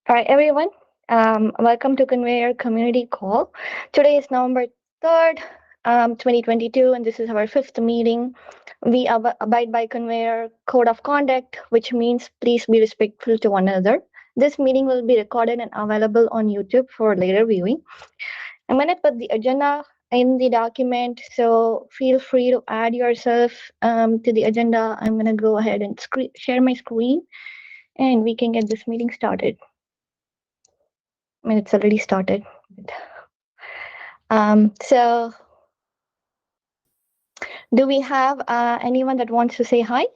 All right, everyone. Welcome to Konveyor Community Call. Today is November 3rd, 2022, and this is our fifth meeting. We abide by Konveyor Code of Conduct, which means please be respectful to one another. This meeting will be recorded and available on YouTube for later viewing. I'm going to put the agenda in the document, so feel free to add yourself to the agenda. I'm going to go ahead and share my screen, and we can get this meeting started. I mean, it's already started. So do we have anyone that wants to say hi?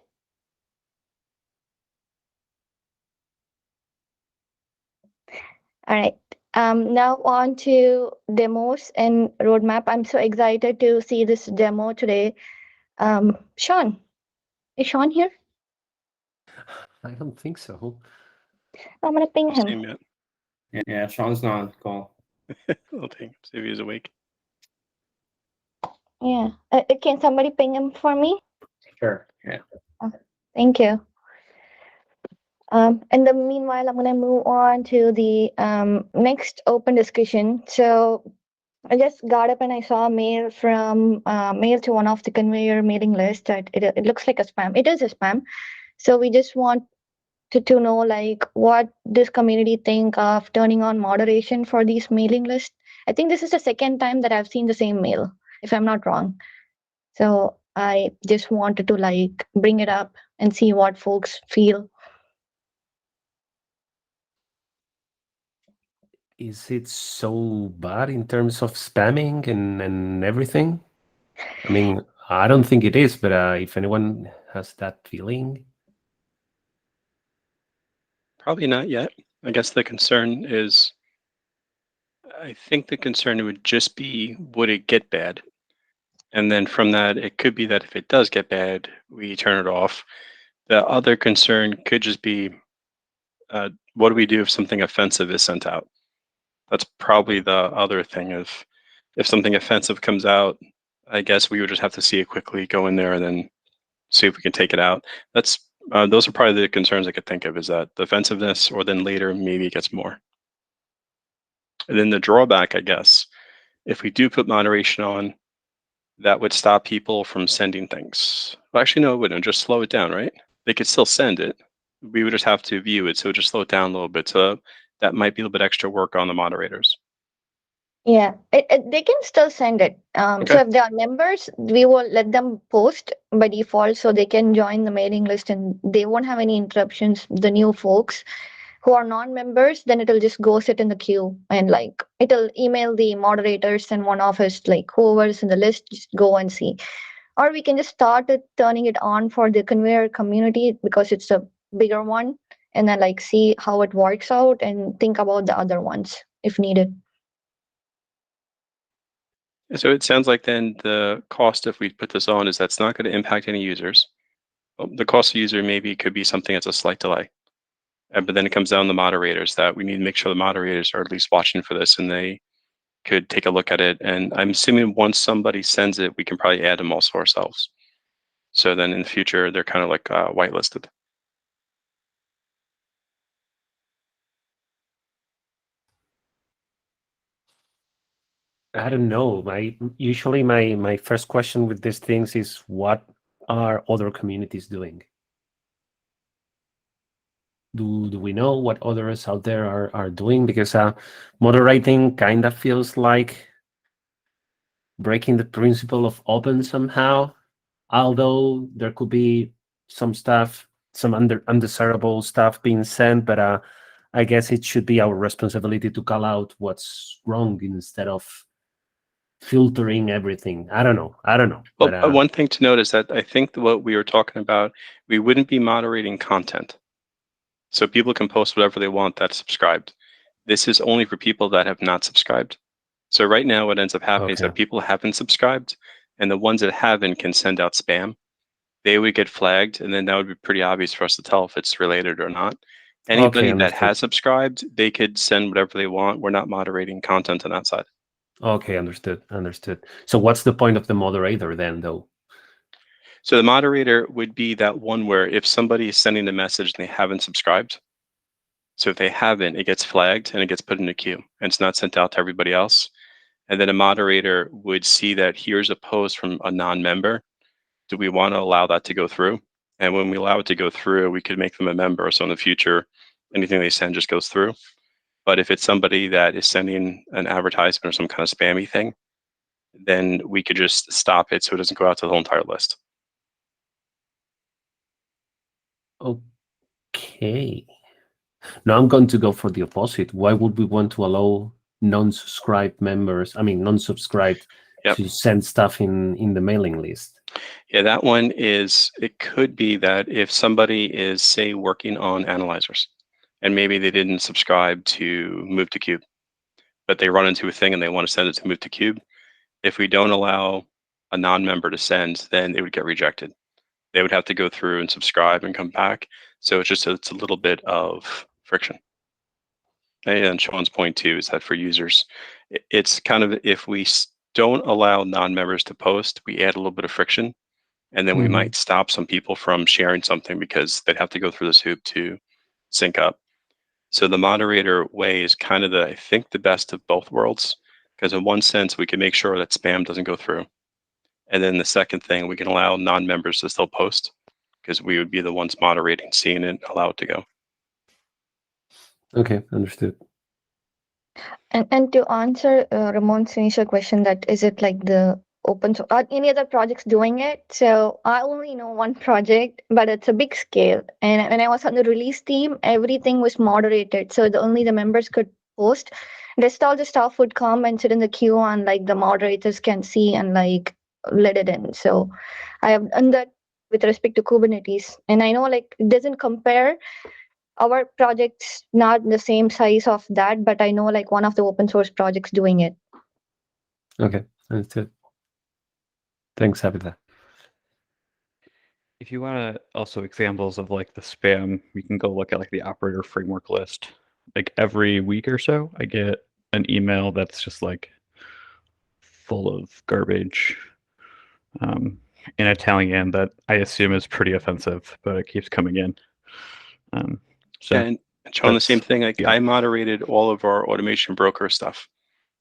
All right. Now on to demos and roadmap. I'm so excited to see this demo today. Sean, is Sean here? I don't think so. I'm gonna ping him. Same yet. Yeah, Sean's not on the call. I'll take see if he's awake. Yeah. Can somebody ping him for me? Sure. Yeah. Thank you. In the meanwhile, I'm gonna move on to the next open discussion. So I just got up and I saw a mail from mail to one of the Konveyor mailing list that it looks like a spam. It is a spam. So we just want to know like what this community think of turning on moderation for these mailing lists. I think this is the second time that I've seen the same mail, if I'm not wrong. So I just wanted to like bring it up and see what folks feel. Is it so bad in terms of spamming and everything? I mean, I don't think it is, but if anyone has that feeling. Probably not yet. I guess the concern is, I think the concern would just be, would it get bad? And then from that, it could be that if it does get bad, we turn it off. The other concern could just be, what do we do if something offensive is sent out? That's probably the other thing. If something offensive comes out, I guess we would just have to see it quickly, go in there, and then see if we can take it out. Those are probably the concerns I could think of, is that the offensiveness, or then later maybe it gets more. And then the drawback, I guess, if we do put moderation on, that would stop people from sending things. Well, actually, no, it wouldn't. Just slow it down, right? They could still send it. We would just have to view it, so it would just slow it down a little bit. So that might be a little bit extra work on the moderators. Yeah, they can still send it. So Okay. if they are members, we will let them post by default, so they can join the mailing list and they won't have any interruptions. The new folks who are non-members, then it'll just go sit in the queue and like it'll email the moderators and one of us, like whoever's in the list, just go and see. Or we can just start turning it on for the Konveyor community because it's a bigger one, and then like see how it works out and think about the other ones if needed. So it sounds like then the cost, if we put this on, is that's not going to impact any users. The cost of user maybe could be something that's a slight delay. But then it comes down to the moderators, that we need to make sure the moderators are at least watching for this and they could take a look at it. And I'm assuming once somebody sends it, we can probably add them also ourselves. So then in the future, they're kind of like whitelisted. I don't know. Usually my first question with these things is, what are other communities doing? Do we know what others out there are doing? Because moderating kind of feels like breaking the principle of open somehow, although there could be some stuff, some undesirable stuff being sent, but I guess it should be our responsibility to call out what's wrong instead of filtering everything. I don't know. Well, But one thing to note is that I think what we were talking about, we wouldn't be moderating content. So people can post whatever they want that's subscribed. This is only for people that have not subscribed. So right now what ends up happening is that people haven't subscribed, and the ones that haven't can send out spam. They would get flagged, and then that would be pretty obvious for us to tell if it's related or not. Anybody that has subscribed, they could send whatever they want. We're not moderating content on that side. Okay, understood. So what's the point of the moderator then, though? So the moderator would be that one where if somebody is sending a message and they haven't subscribed, So if they haven't, it gets flagged and it gets put in a queue, and it's not sent out to everybody else. And then a moderator would see that here's a post from a non-member. Do we want to allow that to go through? And when we allow it to go through, we could make them a member. So in the future, anything they send just goes through. But if it's somebody that is sending an advertisement or some kind of spammy thing, then we could just stop it so it doesn't go out to the whole entire list. Okay. Now I'm going to go for the opposite. Why would we want to allow non-subscribed members, non-subscribed, Yep. to send stuff in the mailing list? Yeah, that one is, it could be that if somebody is, say, working on analyzers, and maybe they didn't subscribe to Move to Cube, but they run into a thing and they want to send it to Move to Cube. If we don't allow a non-member to send, then it would get rejected. They would have to go through and subscribe and come back. So it's a little bit of friction. And Sean's point too is that for users, it's kind of, if we don't allow non-members to post, we add a little bit of friction, and then we might stop some people from sharing something because they'd have to go through this hoop to sync up. So the moderator way is kind of I think the best of both worlds, because in one sense, we can make sure that spam doesn't go through. And then the second thing, we can allow non-members to still post, because we would be the ones moderating, seeing it, allow it to go. Okay, understood. And to answer Ramon's initial question, that is it like the open source, are any other projects doing it? So I only know one project, but it's a big scale. And when I was on the release team, everything was moderated. So only the members could post. Rest all the staff would come and sit in the queue, and like the moderators can see and like let it in. So I have done that with respect to Kubernetes. And I know like it doesn't compare, our project's not the same size of that, but I know like one of the open source projects doing it. Okay, understood. Thanks, Abida. If you want to also examples of like the spam, you can go look at like the operator framework list. Like every week or so, I get an email that's just like full of garbage in Italian that I assume is pretty offensive, but it keeps coming in. So yeah, and Sean, the same thing. yeah. I moderated all of our automation broker stuff,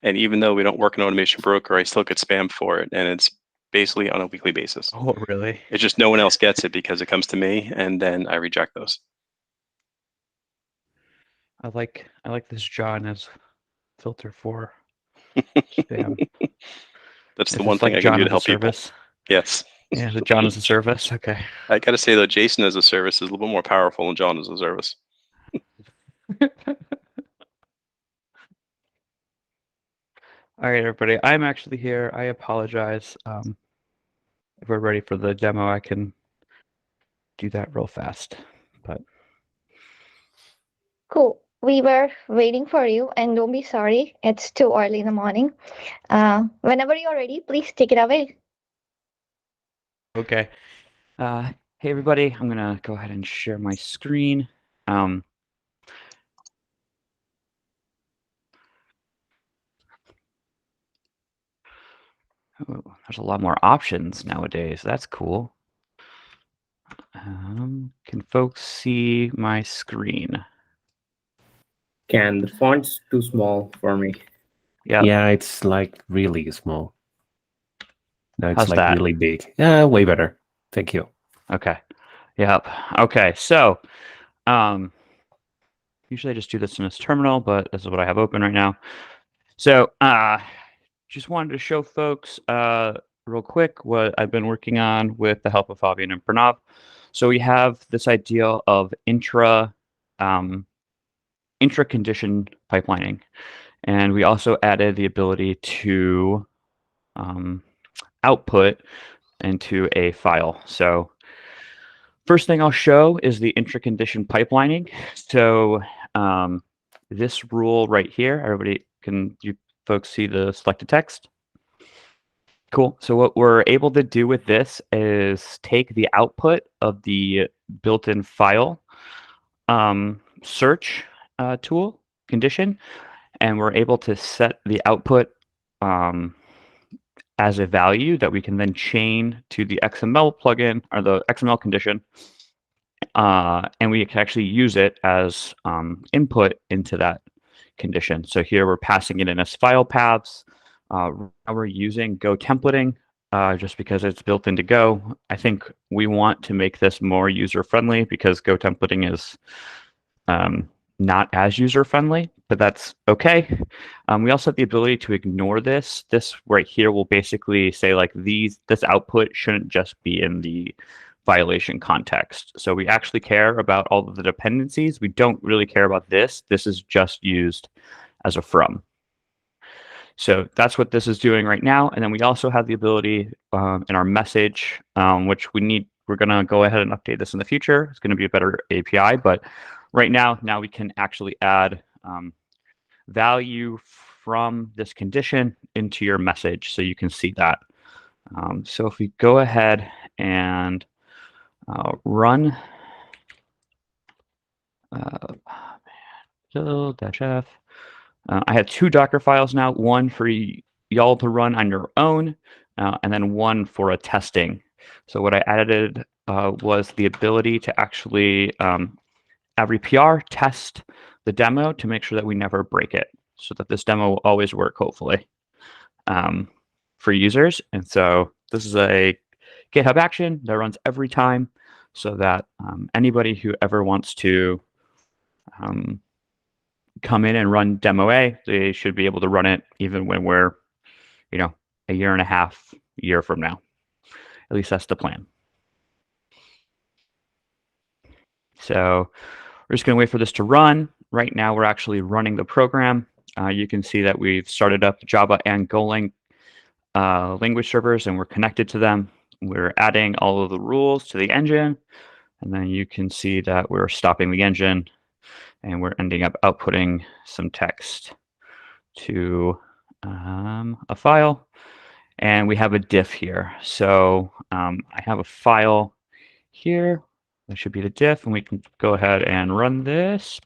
and even though we don't work in automation broker, I still get spam for it, and it's basically on a weekly basis. Oh, really? It's just no one else gets it because it comes to me, and then I reject those. I like this John as filter for spam. That's the Is one this thing like I can John do as to a help people. service? Yes. Yeah, the John as a service. Okay. I got to say though, Jason as a service is a little bit more powerful than John as a service. All right, everybody. I'm actually here. I apologize. If we're ready for the demo, I can do that real fast. But Cool. We were waiting for you, and don't be sorry. It's too early in the morning. Whenever you're ready, please take it away. okay. Hey, everybody. I'm gonna go ahead and share my screen. Oh, there's a lot more options nowadays. That's cool. Can folks see my screen? Can the font's too small for me? Yeah. Yeah, it's like really small. Now it's How's like that? really big. Yeah, way better. Thank you. Okay. Yep. Okay. So, usually I just do this in this terminal, but this is what I have open right now. So, just wanted to show folks real quick what I've been working on with the help of Fabian and Pranav. So we have this idea of intra condition pipelining, and we also added the ability to output into a file. So first thing I'll show is the intra condition pipelining. So this rule right here, everybody, can you folks see the selected text? Cool. So what we're able to do with this is take the output of the built-in file search tool condition, and we're able to set the output as a value that we can then chain to the XML plugin or the XML condition, and we can actually use it as input into that condition. So here we're passing it in as file paths. Now we're using Go templating just because it's built into Go. I think we want to make this more user-friendly because Go templating is not as user-friendly, but that's okay. We also have the ability to ignore this. This right here will basically say like this output shouldn't just be in the violation context. So we actually care about all of the dependencies. We don't really care about this. This is just used as a from. So that's what this is doing right now. And then we also have the ability in our message, which we're going to go ahead and update this in the future. It's going to be a better API, but right now we can actually add value from this condition into your message so you can see that. So if we go ahead and run -f. I have 2 Docker files now, one for y'all to run on your own, and then one for a testing. So what I added was the ability to actually, every PR, test the demo to make sure that we never break it, so that this demo will always work, hopefully, for users. And so this is a GitHub action that runs every time so that anybody who ever wants to come in and run demo A, they should be able to run it even when we're, a year and a half, year from now. At least that's the plan. So we're just going to wait for this to run. Right now, we're actually running the program. You can see that we've started up Java and Golang language servers, and we're connected to them. We're adding all of the rules to the engine. And then you can see that we're stopping the engine, and we're ending up outputting some text to a file. And we have a diff here. So I have a file here. That should be the diff, and we can go ahead and run this.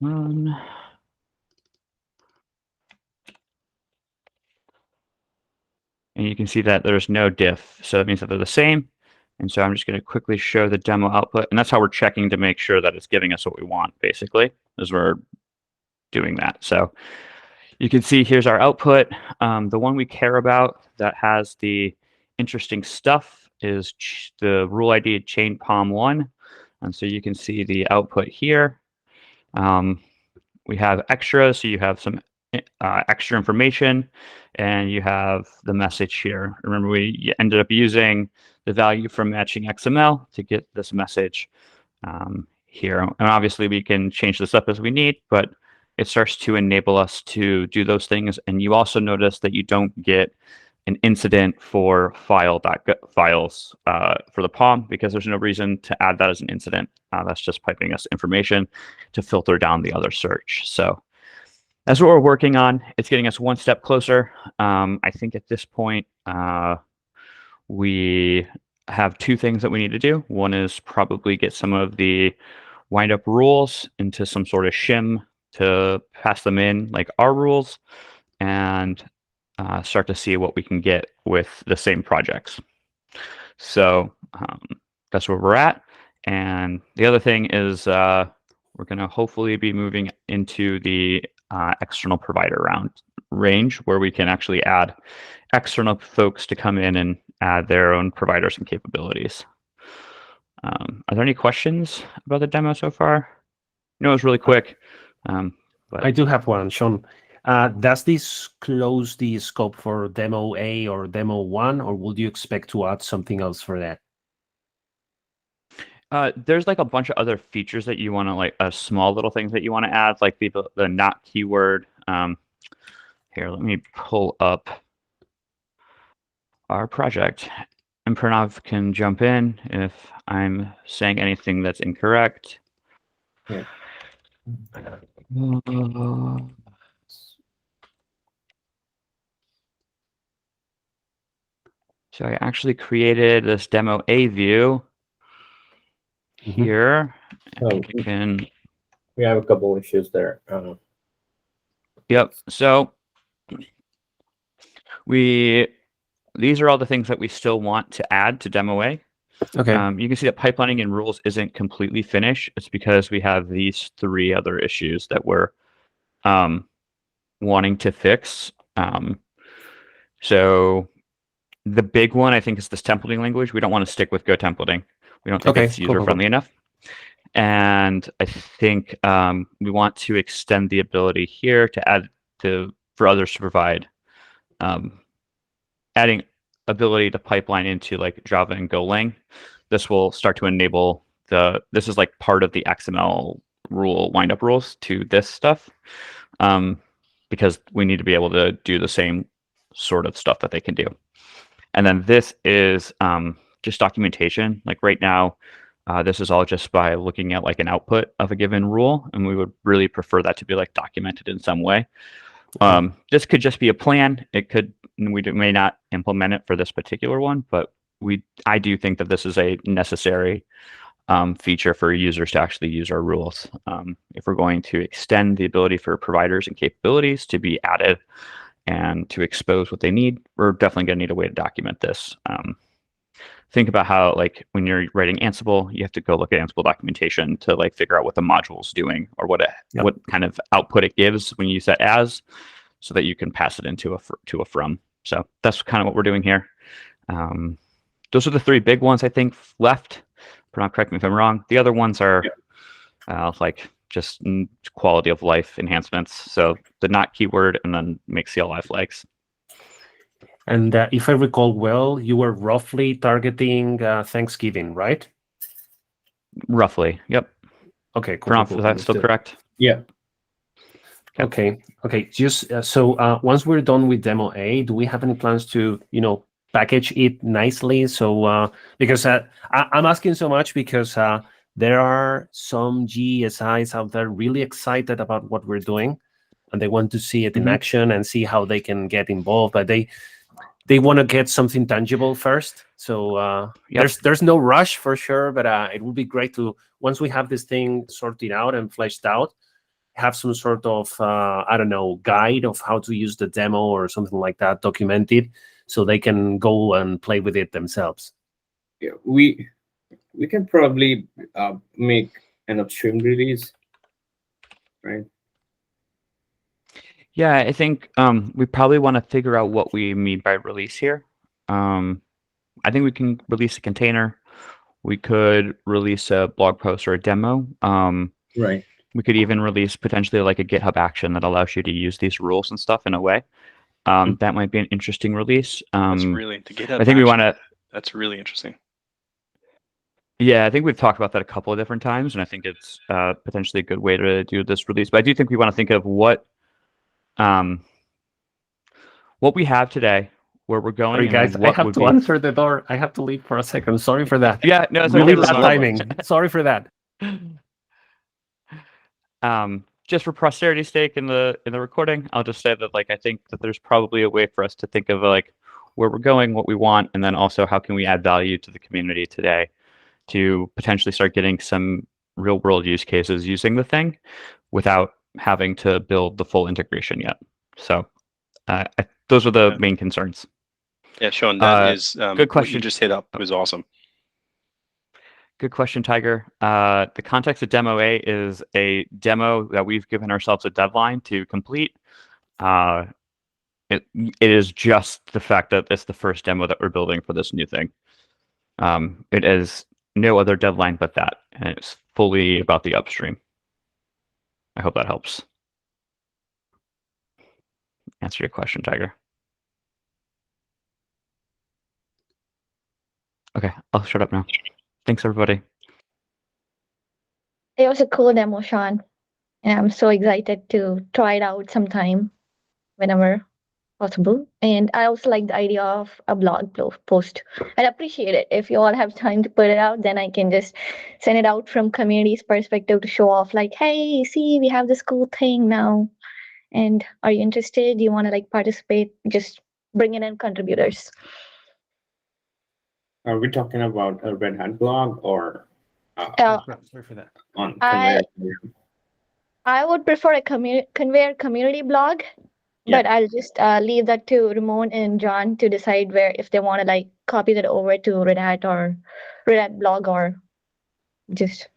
And you can see that there's no diff. So that means that they're the same. And so I'm just going to quickly show the demo output. And that's how we're checking to make sure that it's giving us what we want, basically, as we're doing that. So you can see here's our output. The one we care about that has the interesting stuff is the rule ID chain palm1. And so you can see the output here. We have extra, so you have some extra information, and you have the message here. Remember, we ended up using the value from matching XML to get this message here. And obviously, we can change this up as we need, but it starts to enable us to do those things. And you also notice that you don't get an incident for files for the POM because there's no reason to add that as an incident. That's just piping us information to filter down the other search. So that's what we're working on. It's getting us one step closer. I think at this point, we have 2 things that we need to do. One is probably get some of the wind-up rules into some sort of shim to pass them in like our rules, and start to see what we can get with the same projects. So that's where we're at. And the other thing is we're going to hopefully be moving into the external provider range where we can actually add external folks to come in and add their own providers and capabilities. Are there any questions about the demo so far? It was really quick. But I do have one, Sean. Does this close the scope for demo A or demo 1, or would you expect to add something else for that? There's like a bunch of other features that you want to like small little things that you want to add, like the not keyword. Here, let me pull up our project, and Pranav can jump in if I'm saying anything that's incorrect. Yeah. So I actually created this demo A view here. Oh, we have a couple issues there. Yep. So these are all the things that we still want to add to demo A. Okay. You can see that pipelining in rules isn't completely finished. It's because we have these 3 other issues that we're wanting to fix. So the big one, I think, is this templating language. We don't want to stick with Go templating. We don't think Okay, it's cool, cool, user-friendly enough. And I think we want to extend the ability here to add for others to provide adding ability to pipeline into like Java and Golang. This will start to enable this is like part of the XML rule windup rules to this stuff, because we need to be able to do the same sort of stuff that they can do. And then this is just documentation. Like right now, this is all just by looking at like an output of a given rule, and we would really prefer that to be like documented in some way. This could just be a plan. We may not implement it for this particular one, but I do think that this is a necessary feature for users to actually use our rules. If we're going to extend the ability for providers and capabilities to be added and to expose what they need, we're definitely going to need a way to document this. Think about how, like, when you're writing Ansible, you have to go look at Ansible documentation to like figure out what the module is doing or what kind of output it gives when you use that as, so that you can pass it into a from. So that's kind of what we're doing here. Those are the 3 big ones I think left. Pranav, correct me if I'm wrong. The other ones are like just quality of life enhancements. So the not keyword and then make CLI flags. And if I recall well, you were roughly targeting Thanksgiving, right? Roughly, yep. Okay, cool. Pranav, cool, is that still correct? Yeah. Okay. Just so once we're done with demo A, do we have any plans to package it nicely? So because I'm asking so much because there are some GSIs out there really excited about what we're doing, and they want to see it in action and see how they can get involved, but they want to get something tangible first. So there's no rush for sure, but it would be great to, once we have this thing sorted out and fleshed out, have some sort of guide of how to use the demo or something like that documented, so they can go and play with it themselves. Yeah, we can probably make an upstream release, right? Yeah, I think we probably want to figure out what we mean by release here. I think we can release a container. We could release a blog post or a demo. Right. We could even release potentially like a GitHub action that allows you to use these rules and stuff in a way. That might be an interesting release. That's really the GitHub. I think we want to. That's really interesting. Yeah, I think we've talked about that a couple of different times, and I think it's potentially a good way to do this release. But I do think we want to think of what we have today, where we're going. Sorry, guys, I have to answer the door. I have to leave for a second. Sorry for that. Yeah, no, it's really okay. bad timing. Sorry for that. Just for posterity's sake in the recording, I'll just say that I think that there's probably a way for us to think of where we're going, what we want, and then also how can we add value to the community today to potentially start getting some real world use cases using the thing without having to build the full integration yet. So those are the main concerns. Yeah, Sean, that is good question. What you just hit up was awesome. Good question, Tiger. The context of demo A is a demo that we've given ourselves a deadline to complete. It is just the fact that it's the first demo that we're building for this new thing. It is no other deadline but that, and it's fully about the upstream. I hope that helps answer your question, Tiger. Okay, I'll shut up now. Thanks, everybody. It was a cool demo, Sean. And I'm so excited to try it out sometime whenever possible. And I also like the idea of a blog post. I'd appreciate it. If you all have time to put it out, then I can just send it out from community's perspective to show off hey, see, we have this cool thing now. And are you interested? Do you want to participate? Just bring in contributors. Are we talking about a Red Hat blog or sorry for that. On Konveyor? I would prefer a Konveyor community blog, but I'll just leave that to Ramon and John to decide if they want to copy that over to Red Hat or Red Hat blog, or just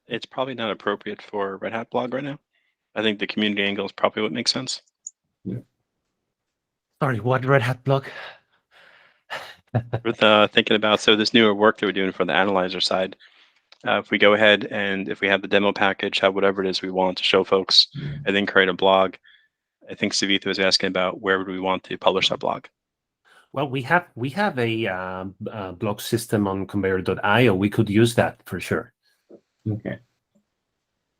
It's probably not appropriate for Red Hat blog right now. I think the community angle is probably what makes sense. Sorry, what Red Hat blog? With thinking about this newer work that we're doing for the analyzer side, if we go ahead and if we have the demo package, have whatever it is we want to show folks, and then create a blog. I think Savitha was asking about where would we want to publish our blog. Well, we have a blog system on Konveyor.io. We could use that for sure. Okay.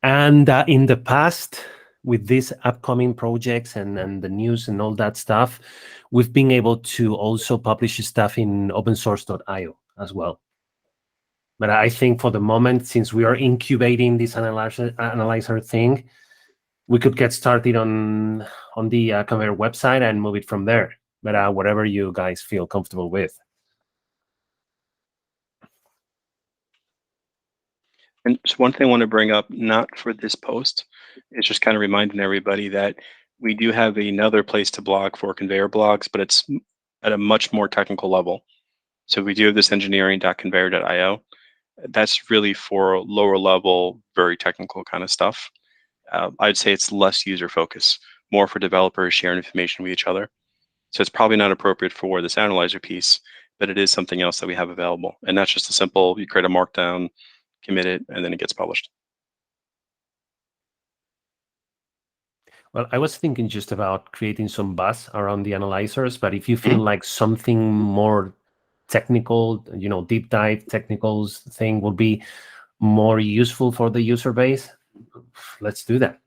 And in the past, with these upcoming projects and the news and all that stuff, we've been able to also publish stuff in opensource.io as well. But I think for the moment, since we are incubating this analyzer thing, we could get started on the Konveyor website and move it from there. But whatever you guys feel comfortable with. And just one thing I want to bring up, not for this post, is just kind of reminding everybody that we do have another place to blog for Konveyor blogs, but it's at a much more technical level. So we do have this engineering.konveyor.io. That's really for lower level, very technical kind of stuff. I'd say it's less user focused, more for developers sharing information with each other. So it's probably not appropriate for this analyzer piece, but it is something else that we have available. And that's just a simple, you create a markdown, commit it, and then it gets published. Well, I was thinking just about creating some buzz around the analyzers, but if you feel like something more technical, deep dive technicals thing would be more useful for the user base, let's do that.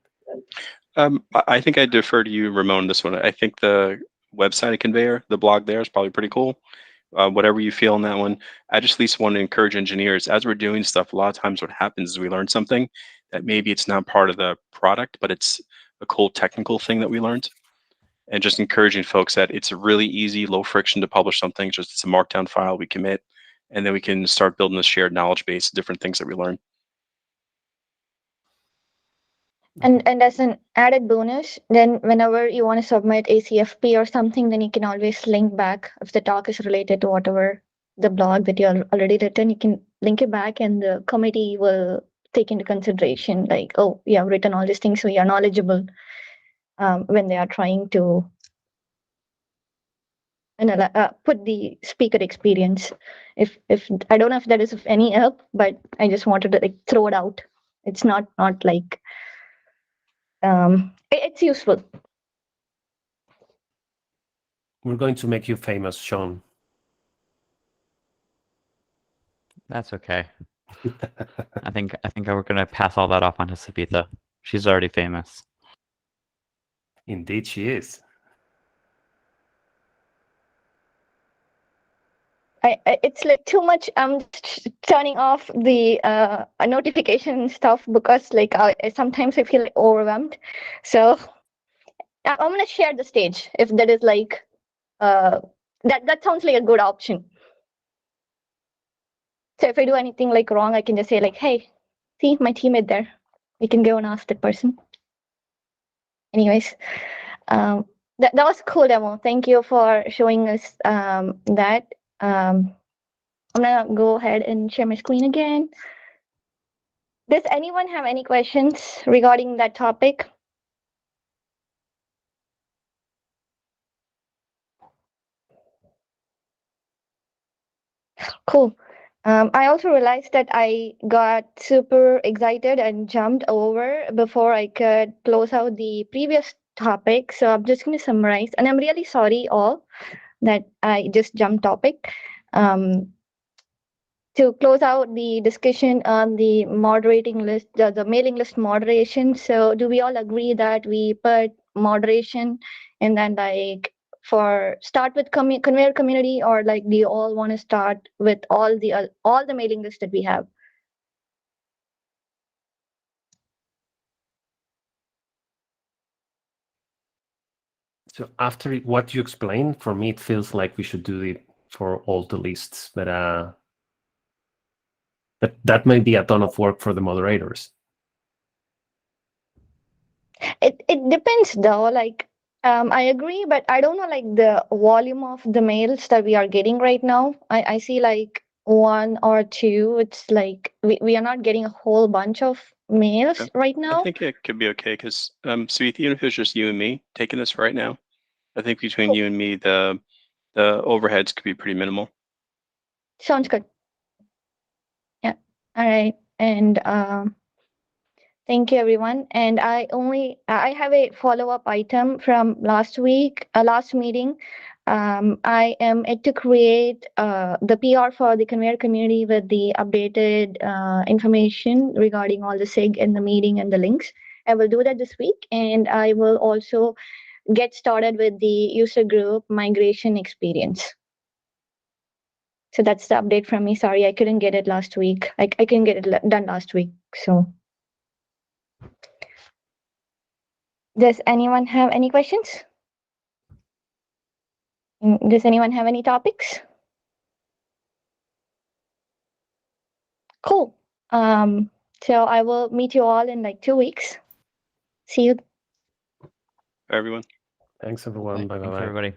I think I defer to you, Ramon, this one. I think the website of Konveyor, the blog there is probably pretty cool. Whatever you feel on that one. I just at least want to encourage engineers, as we're doing stuff, a lot of times what happens is we learn something that maybe it's not part of the product, but it's a cool technical thing that we learned. And just encouraging folks that it's really easy, low friction to publish something. Just it's a markdown file, we commit, and then we can start building a shared knowledge base of different things that we learn. and as an added bonus, then whenever you want to submit a CFP or something, then you can always link back if the talk is related to whatever the blog that you already written. You can link it back, and the committee will take into consideration, like, oh, you have written all these things, so you are knowledgeable when they are trying to put the speaker experience. If I don't know if that is of any help, but I just wanted to throw it out. It's not like it's useful. We're going to make you famous, Sean. That's okay. I think we're gonna pass all that off onto Savitha. She's already famous. Indeed, she is. It's like too much. I'm turning off the notification stuff because sometimes I feel overwhelmed. So I'm gonna share the stage if that is that sounds like a good option. So if I do anything wrong, I can just say hey, see my teammate there. We can go and ask that person. Anyways, that was a cool demo. Thank you for showing us that. I'm gonna go ahead and share my screen again. Does anyone have any questions regarding that topic? Cool. I also realized that I got super excited and jumped over before I could close out the previous topic. So I'm just going to summarize. And I'm really sorry all that I just jumped topic. To close out the discussion on the moderating list, the mailing list moderation. So do we all agree that we put moderation and then for start with Konveyor community, or do you all want to start with all the mailing lists that we have? So after what you explained, for me, it feels like we should do it for all the lists, but that might be a ton of work for the moderators. It depends though. I agree, but I don't know like the volume of the mails that we are getting right now. I see like one or two. It's like we are not getting a whole bunch of mails Okay. right I now. think it could be okay because, Sweet, even if it's just you and me taking this right now, I think between Cool. you and me, the overheads could be pretty minimal. Sounds good. Yeah. All right. And thank you, everyone. And I have a follow-up item from last week, last meeting. I am yet to create the PR for the Conveyor community with the updated information regarding all the SIG in the meeting and the links. I will do that this week, and I will also get started with the user group migration experience. So that's the update from me. Sorry, I couldn't get it last week. I couldn't get it done last week. So. Does anyone have any questions? Does anyone have any topics? Cool. So I will meet you all in like 2 weeks. See you. Everyone. Thanks, everyone. Bye Thanks, bye. everybody.